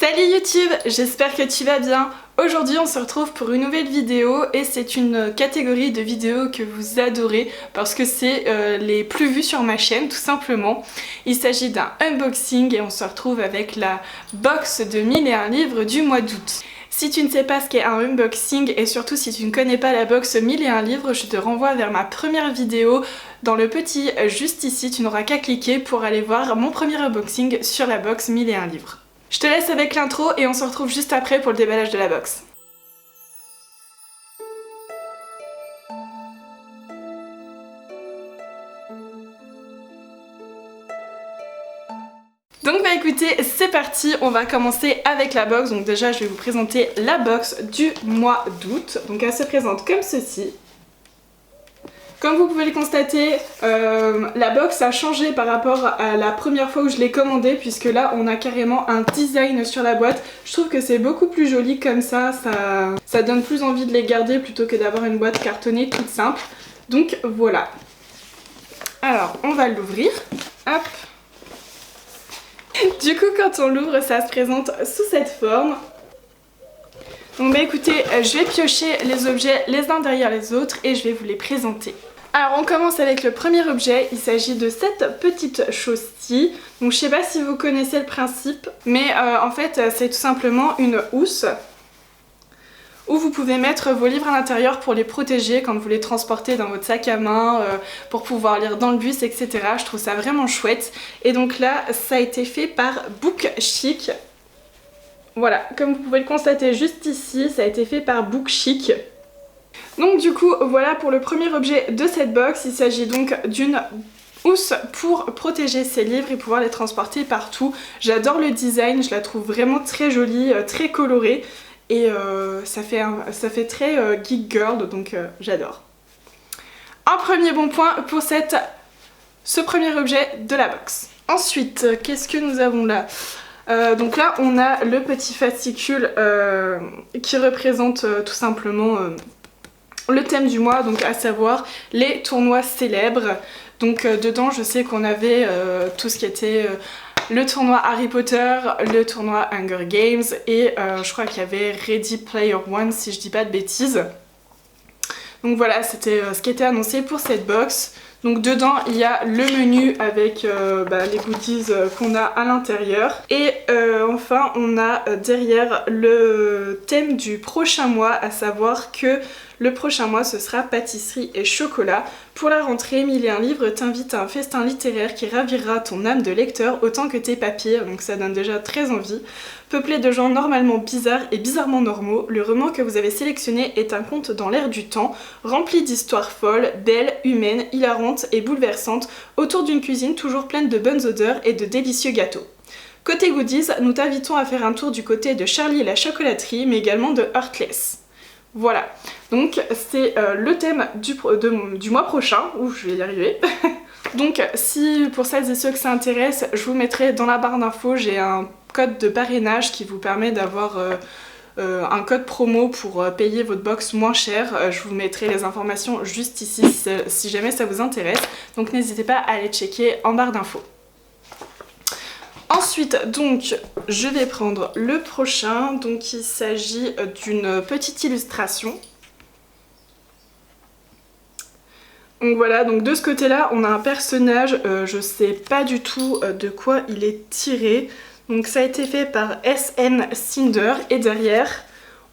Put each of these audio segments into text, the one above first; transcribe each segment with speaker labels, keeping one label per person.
Speaker 1: Salut YouTube, j'espère que tu vas bien. Aujourd'hui on se retrouve pour une nouvelle vidéo et c'est une catégorie de vidéos que vous adorez parce que c'est les plus vues sur ma chaîne tout simplement. Il s'agit d'un unboxing et on se retrouve avec la box de 1001 livres du mois d'août. Si tu ne sais pas ce qu'est un unboxing et surtout si tu ne connais pas la box 1001 livres, je te renvoie vers ma première vidéo dans le petit juste ici. Tu n'auras qu'à cliquer pour aller voir mon premier unboxing sur la box 1001 livres. Je te laisse avec l'intro et on se retrouve juste après pour le déballage de la box. Donc bah écoutez, c'est parti, on va commencer avec la box. Donc déjà je vais vous présenter la box du mois d'août. Donc elle se présente comme ceci. Comme vous pouvez le constater, la box a changé par rapport à la première fois où je l'ai commandée, puisque là on a carrément un design sur la boîte. Je trouve que c'est beaucoup plus joli comme ça donne plus envie de les garder plutôt que d'avoir une boîte cartonnée toute simple. Donc voilà. Alors on va l'ouvrir. Hop. Du coup quand on l'ouvre ça se présente sous cette forme. Donc bah écoutez, je vais piocher les objets les uns derrière les autres et je vais vous les présenter. Alors on commence avec le premier objet, il s'agit de cette petite chose-ci. Donc je sais pas si vous connaissez le principe, mais en fait c'est tout simplement une housse où vous pouvez mettre vos livres à l'intérieur pour les protéger quand vous les transportez dans votre sac à main, pour pouvoir lire dans le bus, etc. Je trouve ça vraiment chouette. Et donc là ça a été fait par Bookchic. Voilà, comme vous pouvez le constater juste ici, ça a été fait par Bookchic. Donc du coup, voilà pour le premier objet de cette box. Il s'agit donc d'une housse pour protéger ses livres et pouvoir les transporter partout. J'adore le design, je la trouve vraiment très jolie, très colorée. Et ça fait très geek girl, donc j'adore. Un premier bon point pour ce premier objet de la box. Ensuite, qu'est-ce que nous avons là ? Donc là on a le petit fascicule qui représente tout simplement le thème du mois, donc à savoir les tournois célèbres. Donc dedans je sais qu'on avait tout ce qui était le tournoi Harry Potter, le tournoi Hunger Games et je crois qu'il y avait Ready Player One si je dis pas de bêtises. Donc voilà, c'était ce qui était annoncé pour cette box. Donc dedans il y a le menu avec les goodies qu'on a à l'intérieur. Et enfin on a derrière le thème du prochain mois, à savoir que le prochain mois ce sera pâtisserie et chocolat. Pour la rentrée, 1001 livres t'invite à un festin littéraire qui ravira ton âme de lecteur autant que tes papiers, donc ça donne déjà très envie. Peuplé de gens normalement bizarres et bizarrement normaux, le roman que vous avez sélectionné est un conte dans l'air du temps, rempli d'histoires folles, belles, humaines, hilarantes et bouleversantes, autour d'une cuisine toujours pleine de bonnes odeurs et de délicieux gâteaux. Côté goodies, nous t'invitons à faire un tour du côté de Charlie et la chocolaterie, mais également de Heartless. Voilà, donc c'est le thème du mois prochain, où je vais y arriver. Donc si pour celles et ceux que ça intéresse, je vous mettrai dans la barre d'infos, j'ai un code de parrainage qui vous permet d'avoir un code promo pour payer votre box moins cher. Je vous mettrai les informations juste ici si jamais ça vous intéresse, donc n'hésitez pas à aller checker en barre d'infos. Ensuite, donc, je vais prendre le prochain. Donc, il s'agit d'une petite illustration. Donc voilà, donc de ce côté-là, on a un personnage, je sais pas du tout de quoi il est tiré. Donc ça a été fait par SM Cinder et derrière,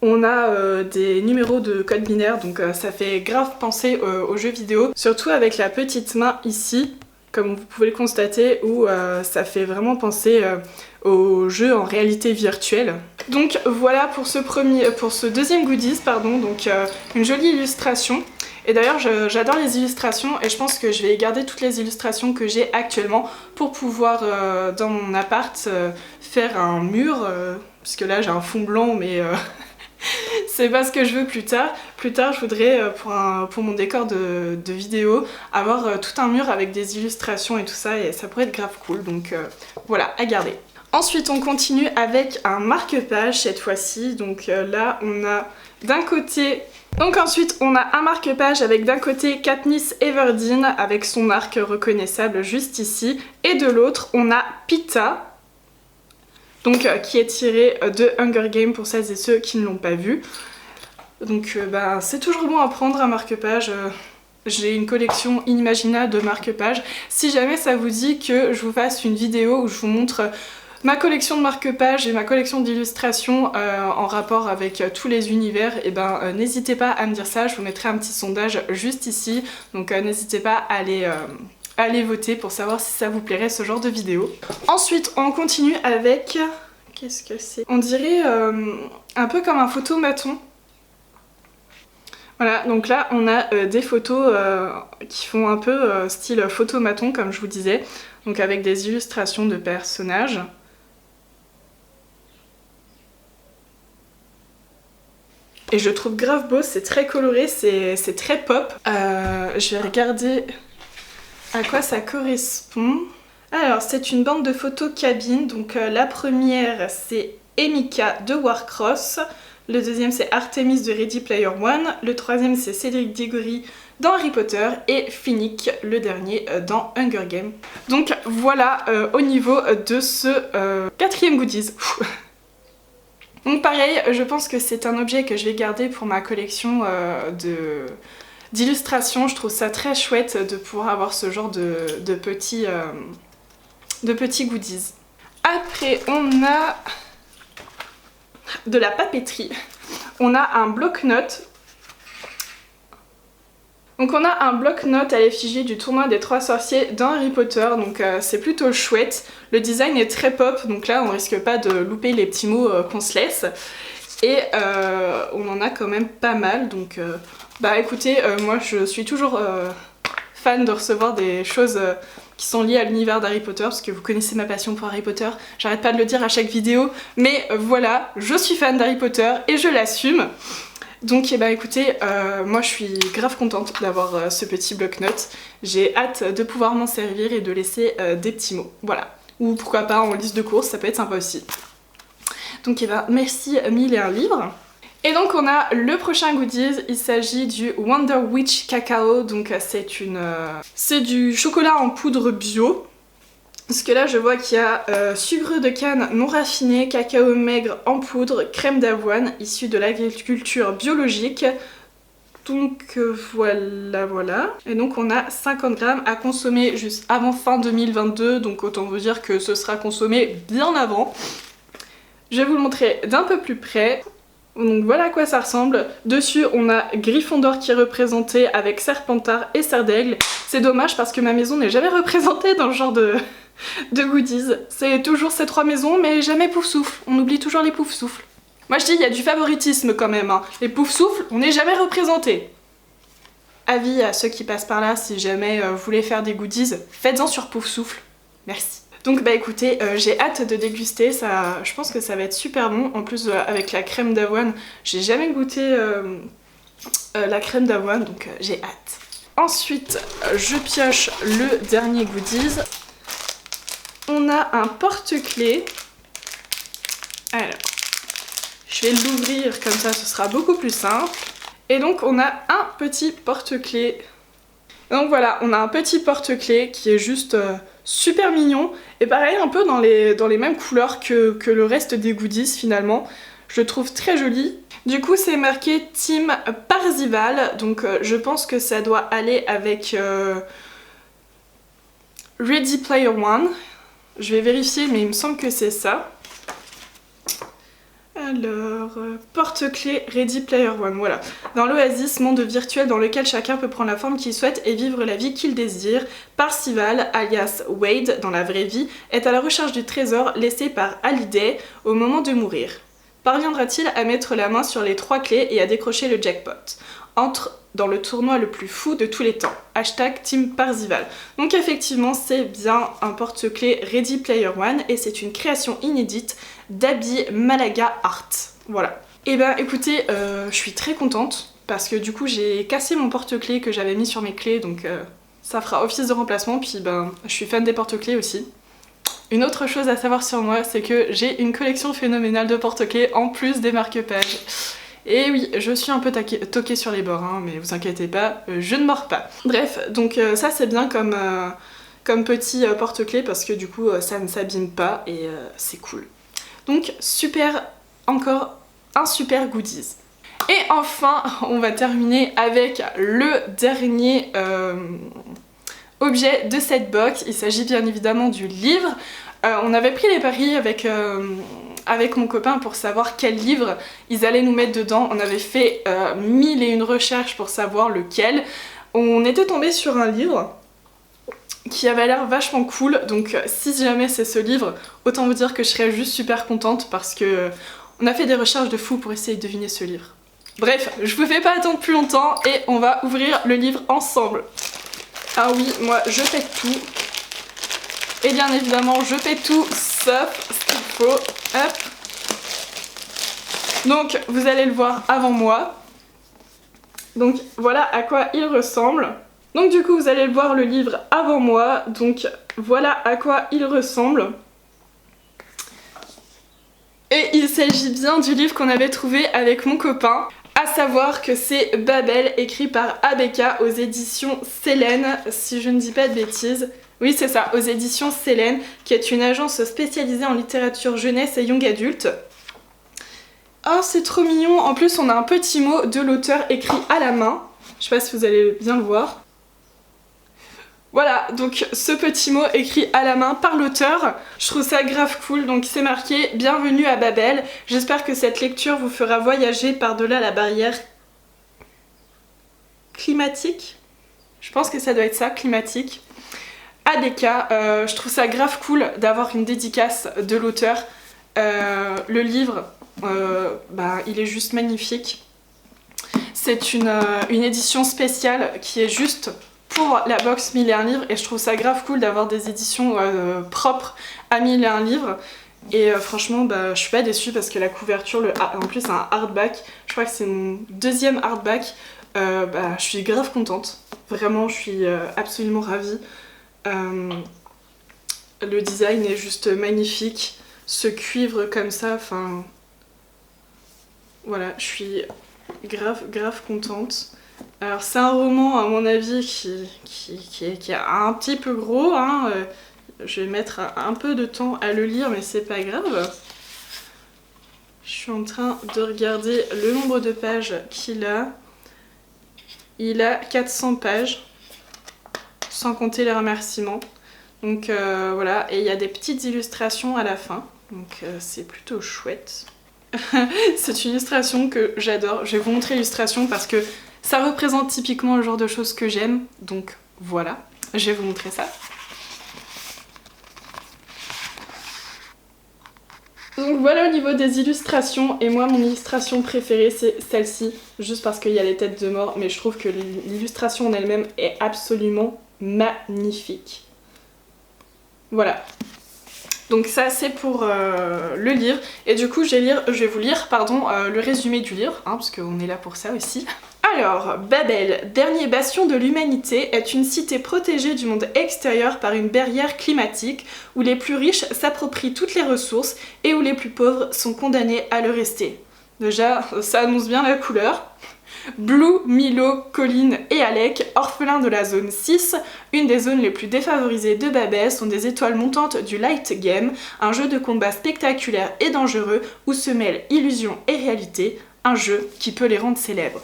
Speaker 1: on a des numéros de code binaire, donc ça fait grave penser aux jeux vidéo. Surtout avec la petite main ici. Comme vous pouvez le constater, où ça fait vraiment penser au jeu en réalité virtuelle. Donc voilà pour ce deuxième goodies, pardon, donc une jolie illustration. Et d'ailleurs j'adore les illustrations et je pense que je vais garder toutes les illustrations que j'ai actuellement pour pouvoir dans mon appart faire un mur, puisque là j'ai un fond blanc mais c'est pas ce que je veux plus tard. Plus tard, je voudrais, pour mon décor de vidéo, avoir tout un mur avec des illustrations et tout ça, et ça pourrait être grave cool, donc voilà, à garder. Ensuite, on continue avec un marque-page cette fois-ci. Donc là, on a d'un côté... Donc ensuite, on a un marque-page avec d'un côté Katniss Everdeen avec son arc reconnaissable juste ici, et de l'autre, on a Peeta. Donc qui est tiré de Hunger Games pour celles et ceux qui ne l'ont pas vu. Donc bah, c'est toujours bon à prendre un marque-page. J'ai une collection inimaginable de marque-pages. Si jamais ça vous dit que je vous fasse une vidéo où je vous montre ma collection de marque-pages et ma collection d'illustrations en rapport avec tous les univers, et ben n'hésitez pas à me dire ça, je vous mettrai un petit sondage juste ici. Donc n'hésitez pas à aller voter pour savoir si ça vous plairait ce genre de vidéo. Ensuite on continue avec... Qu'est-ce que c'est? On dirait un peu comme un photomaton. Voilà, donc là on a des photos qui font un peu style photomaton comme je vous disais, donc avec des illustrations de personnages. Et je trouve grave beau, c'est très coloré, c'est très pop. Je vais regarder à quoi ça correspond. Alors c'est une bande de photos cabine, donc la première c'est Emika de Warcross. Le deuxième c'est Artemis de Ready Player One, le troisième c'est Cédric Diggory dans Harry Potter et Finnick, le dernier, dans Hunger Games. Donc voilà au niveau de ce quatrième goodies. Donc pareil, je pense que c'est un objet que je vais garder pour ma collection d'illustrations. Je trouve ça très chouette de pouvoir avoir ce genre de petits goodies. Après on a... de la papeterie. On a un bloc-notes. Donc on a un bloc-notes à l'effigie du tournoi des 3 sorciers dans Harry Potter, donc c'est plutôt chouette. Le design est très pop, donc là on risque pas de louper les petits mots qu'on se laisse. Et on en a quand même pas mal, donc bah écoutez, moi je suis toujours fan de recevoir des choses qui sont liées à l'univers d'Harry Potter, parce que vous connaissez ma passion pour Harry Potter, j'arrête pas de le dire à chaque vidéo, mais voilà, je suis fan d'Harry Potter et je l'assume. Donc bah écoutez, moi je suis grave contente d'avoir ce petit bloc-notes. J'ai hâte de pouvoir m'en servir et de laisser des petits mots, voilà. Ou pourquoi pas en liste de courses, ça peut être sympa aussi. Donc bah merci 1001 livres. Et donc on a le prochain goodies, il s'agit du Wonder Witch Cacao, donc c'est du chocolat en poudre bio. Parce que là je vois qu'il y a sucre de canne non raffiné, cacao maigre en poudre, crème d'avoine issue de l'agriculture biologique. Donc voilà. Et donc on a 50 grammes à consommer juste avant fin 2022, donc autant vous dire que ce sera consommé bien avant. Je vais vous le montrer d'un peu plus près. Donc voilà à quoi ça ressemble. Dessus on a Gryffondor qui est représenté avec Serpentard et Serdaigle. C'est dommage parce que ma maison n'est jamais représentée dans le genre de goodies. C'est toujours ces 3 maisons mais jamais Poufsouffle. On oublie toujours les Poufsouffles. Moi je dis il y a du favoritisme quand même, hein. Les Poufsouffles on n'est jamais représentés. Avis à ceux qui passent par là, si jamais vous voulez faire des goodies, faites-en sur Poufsouffle. Merci. Donc bah écoutez, j'ai hâte de déguster, ça, je pense que ça va être super bon. En plus avec la crème d'avoine, j'ai jamais goûté la crème d'avoine, donc j'ai hâte. Ensuite, je pioche le dernier goodies. On a un porte-clés. Alors, je vais l'ouvrir comme ça, ce sera beaucoup plus simple. Et donc on a un petit porte-clés. Donc voilà, on a un petit porte-clés qui est juste super mignon. Et pareil, un peu dans les mêmes couleurs que le reste des goodies finalement. Je le trouve très joli. Du coup c'est marqué Team Parzival, donc je pense que ça doit aller avec Ready Player One. Je vais vérifier mais il me semble que c'est ça. Alors, porte-clés Ready Player One, voilà. Dans l'Oasis, monde virtuel dans lequel chacun peut prendre la forme qu'il souhaite et vivre la vie qu'il désire, Parzival, alias Wade dans la vraie vie, est à la recherche du trésor laissé par Hallyday au moment de mourir. Parviendra-t-il à mettre la main sur les 3 clés et à décrocher le jackpot? Entre dans le tournoi le plus fou de tous les temps. Hashtag Team Parzival. Donc effectivement c'est bien un porte-clés Ready Player One et c'est une création inédite d'Abby Malaga Art. Voilà. Et ben écoutez, je suis très contente parce que du coup j'ai cassé mon porte-clés que j'avais mis sur mes clés, donc ça fera office de remplacement, puis ben je suis fan des porte-clés aussi. Une autre chose à savoir sur moi, c'est que j'ai une collection phénoménale de porte-clés en plus des marque-pages. Et oui, je suis un peu toquée sur les bords, hein, mais vous inquiétez pas, je ne mords pas. Bref, donc ça c'est bien comme petit porte-clés parce que du coup ça ne s'abîme pas et c'est cool. Donc super, encore un super goodies. Et enfin, on va terminer avec le dernier objet de cette box. Il s'agit bien évidemment du livre. On avait pris les paris avec mon copain pour savoir quel livre ils allaient nous mettre dedans. On avait fait 1001 recherches pour savoir lequel. On était tombé sur un livre qui avait l'air vachement cool, donc si jamais c'est ce livre, autant vous dire que je serais juste super contente parce que on a fait des recherches de fou pour essayer de deviner ce livre. Bref, je vous fais pas attendre plus longtemps et on va ouvrir le livre ensemble. Ah oui, moi je pète tout. Et bien évidemment je pète tout sauf ce qu'il faut. Hop. Donc vous allez le voir avant moi. Donc voilà à quoi il ressemble. Donc du coup vous allez voir le livre avant moi, donc voilà à quoi il ressemble. Et il s'agit bien du livre qu'on avait trouvé avec mon copain, à savoir que c'est Babel, écrit par Abeka aux éditions Selene, si je ne dis pas de bêtises. Oui c'est ça, aux éditions Selene, qui est une agence spécialisée en littérature jeunesse et young adulte. Oh c'est trop mignon, en plus on a un petit mot de l'auteur écrit à la main, je sais pas si vous allez bien le voir. Voilà, donc ce petit mot écrit à la main par l'auteur, je trouve ça grave cool, donc c'est marqué « Bienvenue à Babel ». J'espère que cette lecture vous fera voyager par-delà la barrière climatique. Je pense que ça doit être ça, climatique. ADK, je trouve ça grave cool d'avoir une dédicace de l'auteur. Le livre, il est juste magnifique. C'est une édition spéciale qui est juste pour la box 1001 livres et je trouve ça grave cool d'avoir des éditions propres à 1001 livres. Et franchement, je suis pas déçue parce que la couverture, en plus c'est un hardback, je crois que c'est mon deuxième hardback. Je suis grave contente, vraiment je suis absolument ravie. Le design est juste magnifique, ce cuivre comme ça, enfin voilà, je suis grave contente. Alors c'est un roman à mon avis qui est un petit peu gros, hein. Je vais mettre un peu de temps à le lire mais c'est pas grave. Je suis en train de regarder le nombre de pages qu'il a. Il a 400 pages, sans compter les remerciements. Donc voilà, et il y a des petites illustrations à la fin, donc c'est plutôt chouette. C'est une illustration que j'adore, je vais vous montrer l'illustration parce que ça représente typiquement le genre de choses que j'aime, donc voilà, je vais vous montrer ça. Donc voilà au niveau des illustrations, et moi mon illustration préférée c'est celle-ci, juste parce qu'il y a les têtes de mort, mais je trouve que l'illustration en elle-même est absolument magnifique. Voilà. Donc ça c'est pour le livre, et du coup je vais vous lire le résumé du livre, hein, parce qu'on est là pour ça aussi. Alors, Babel, dernier bastion de l'humanité, est une cité protégée du monde extérieur par une barrière climatique où les plus riches s'approprient toutes les ressources et où les plus pauvres sont condamnés à le rester. Déjà, ça annonce bien la couleur. Blue, Milo, Colin et Alec, orphelins de la zone 6, une des zones les plus défavorisées de Babel, sont des étoiles montantes du Light Game, un jeu de combat spectaculaire et dangereux où se mêlent illusion et réalité, un jeu qui peut les rendre célèbres.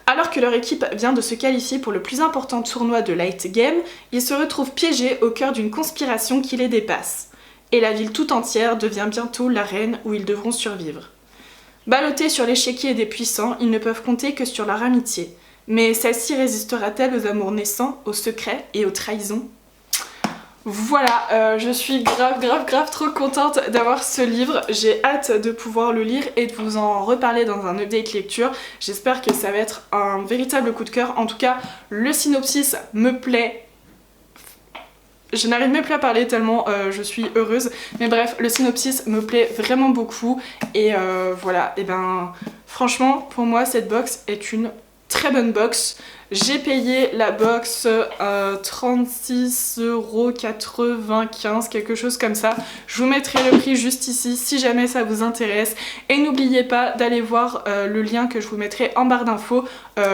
Speaker 1: Alors que leur équipe vient de se qualifier pour le plus important tournoi de Light Game, ils se retrouvent piégés au cœur d'une conspiration qui les dépasse. Et la ville tout entière devient bientôt l'arène où ils devront survivre. Ballottés sur l'échiquier des puissants, ils ne peuvent compter que sur leur amitié. Mais celle-ci résistera-t-elle aux amours naissants, aux secrets et aux trahisons ? Voilà, je suis grave trop contente d'avoir ce livre. J'ai hâte de pouvoir le lire et de vous en reparler dans un update lecture. J'espère que ça va être un véritable coup de cœur. En tout cas, le synopsis me plaît. Je n'arrive même plus à parler tellement je suis heureuse. Mais bref, le synopsis me plaît vraiment beaucoup. Et voilà, et ben franchement, pour moi, cette box est une très bonne box. J'ai payé la box 36,95 €, quelque chose comme ça. Je vous mettrai le prix juste ici si jamais ça vous intéresse. Et n'oubliez pas d'aller voir le lien que je vous mettrai en barre d'infos,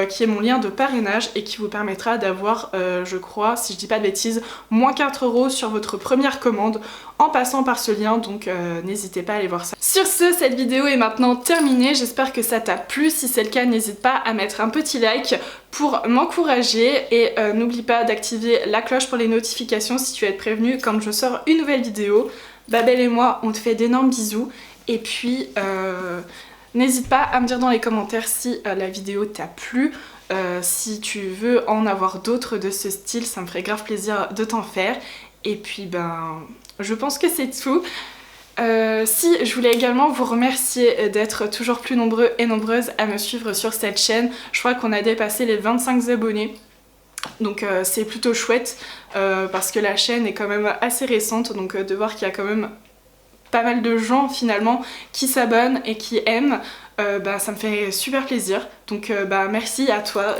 Speaker 1: qui est mon lien de parrainage et qui vous permettra d'avoir, je crois, si je dis pas de bêtises, moins 4 € sur votre première commande en passant par ce lien, donc n'hésitez pas à aller voir ça. Sur ce, cette vidéo est maintenant terminée, j'espère que ça t'a plu. Si c'est le cas, n'hésite pas à mettre un petit like pour m'encourager et n'oublie pas d'activer la cloche pour les notifications si tu veux être prévenu quand je sors une nouvelle vidéo. Babel et moi, on te fait d'énormes bisous et puis n'hésite pas à me dire dans les commentaires si la vidéo t'a plu. Si tu veux en avoir d'autres de ce style, ça me ferait grave plaisir de t'en faire. Et puis ben, je pense que c'est tout. Si, je voulais également vous remercier d'être toujours plus nombreux et nombreuses à me suivre sur cette chaîne. Je crois qu'on a dépassé les 25 abonnés. Donc c'est plutôt chouette parce que la chaîne est quand même assez récente. Donc de voir qu'il y a quand même pas mal de gens finalement qui s'abonnent et qui aiment, bah, ça me fait super plaisir. Donc bah, merci à toi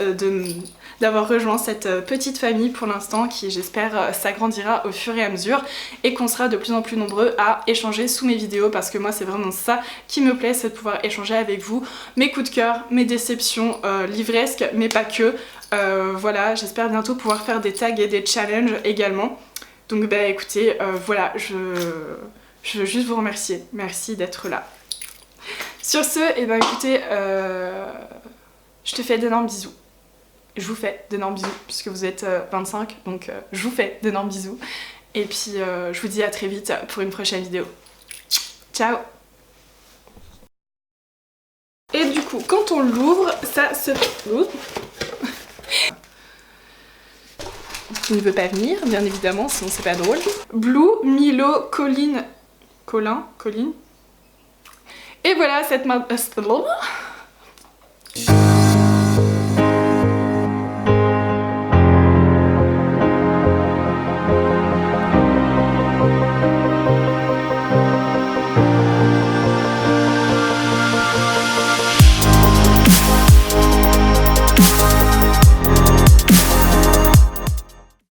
Speaker 1: d'avoir rejoint cette petite famille pour l'instant qui j'espère s'agrandira au fur et à mesure et qu'on sera de plus en plus nombreux à échanger sous mes vidéos parce que moi c'est vraiment ça qui me plaît, c'est de pouvoir échanger avec vous mes coups de cœur, mes déceptions livresques mais pas que. Voilà, j'espère bientôt pouvoir faire des tags et des challenges également. Donc bah écoutez, voilà, je veux juste vous remercier, merci d'être là. Sur ce, et ben écoutez, je te fais d'énormes bisous. Je vous fais d'énormes bisous puisque vous êtes 25, donc je vous fais d'énormes bisous. Et puis je vous dis à très vite pour une prochaine vidéo. Ciao! Et du coup, quand on l'ouvre, ça se... Qui ne veut pas venir, bien évidemment, sinon c'est pas drôle. Blue, Milo, Colline... Colin. Et voilà, cette main...